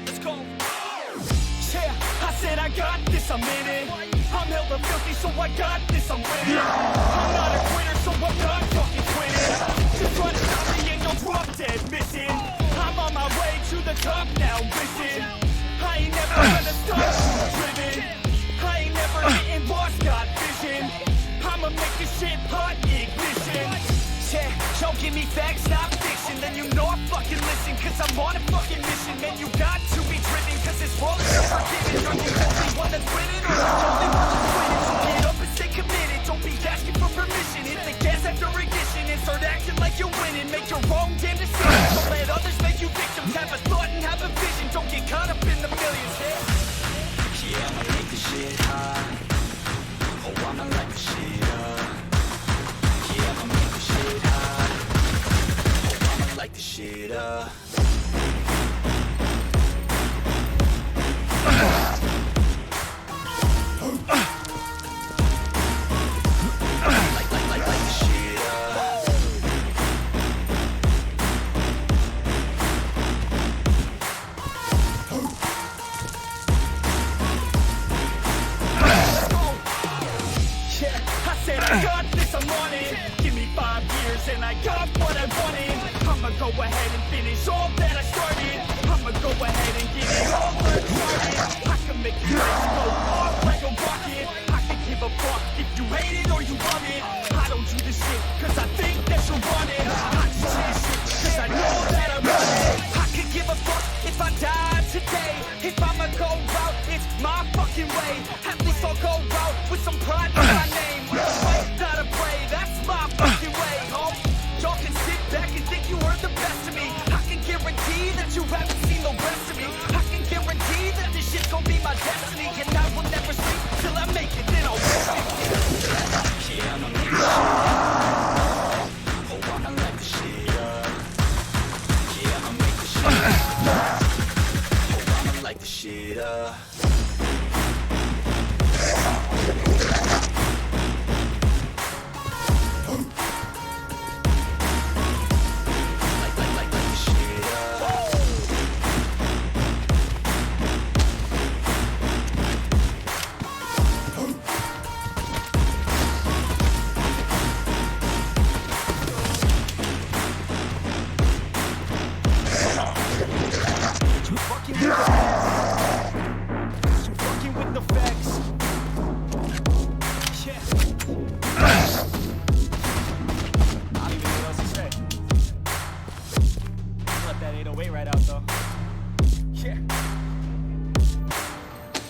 Let's go. Yeah, I said I got this, I'm in it. I'm hella filthy, so I got this, I'm winning. I'm not a quitter, so I'm not fucking quitting. Just try to stop me and you'll drop dead missing. I'm on my way to the top now, listen. I ain't never gonna stop driven. I ain't never getting lost, got vision. I'ma make this shit hot, ignition. Yeah, y'all give me facts, not fiction. Then you know I fucking listen, cause I'm on a fucking mission. Man, you got to be driven, cause this world is unforgiving. You're the only one that's winning, or the only one that's winning. So get up and stay committed, don't be asking for permission. Hit the gas after ignition and start acting like you're winning. Make your own damn decisions, don't let others make you victims. Have a thought and have a vision, don't get caught up in the millions. Yeah, I'ma make this shit hot. Oh, I'ma light the shit up. Yeah, I'ma make this shit hot. Oh, I'ma light the shit up. Light the shit up. I said I got this, I'm on it. Give me 5 years and I got what I wanted. I'ma go ahead and finish all that I started. I'ma go ahead and get it all started. I can make your legs go off like a rocket. I can give a fuck if you hate it or you love it. I don't do this shit cause I think that you're on it. I just do this shit cause I know that I'm on it. I could give a fuck if I die today. If I'ma go out, it's my fucking way. At least I'll go out with some pride in my name. With a fight, not a pray, that's my fucking way, oh. Y'all can sit back and think you heard the best of me. I can guarantee that you haven't seen the rest of me. I can guarantee that this shit's gonna be my destiny. And I will never sleep till I make it, then I'll rest it. Yeah, I'ma make this shit hot. Oh, I'ma light the shit up. Yeah, I'ma make this shit hot. Oh, I'ma light the shit up. Light the shit up. You fucking with the facts. You fucking with the facts. Yeah. I don't even know what else to say. Let that 808 right out though. Yeah.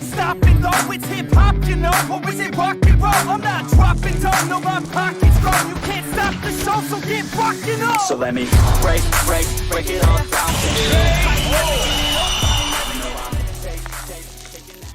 Stop it though, it's hip hop, you know, or is it rock and roll? I'm not dropping down, no, my pocket's grown. You can't stop the show, so get rockin' up. So let me break it all down for you.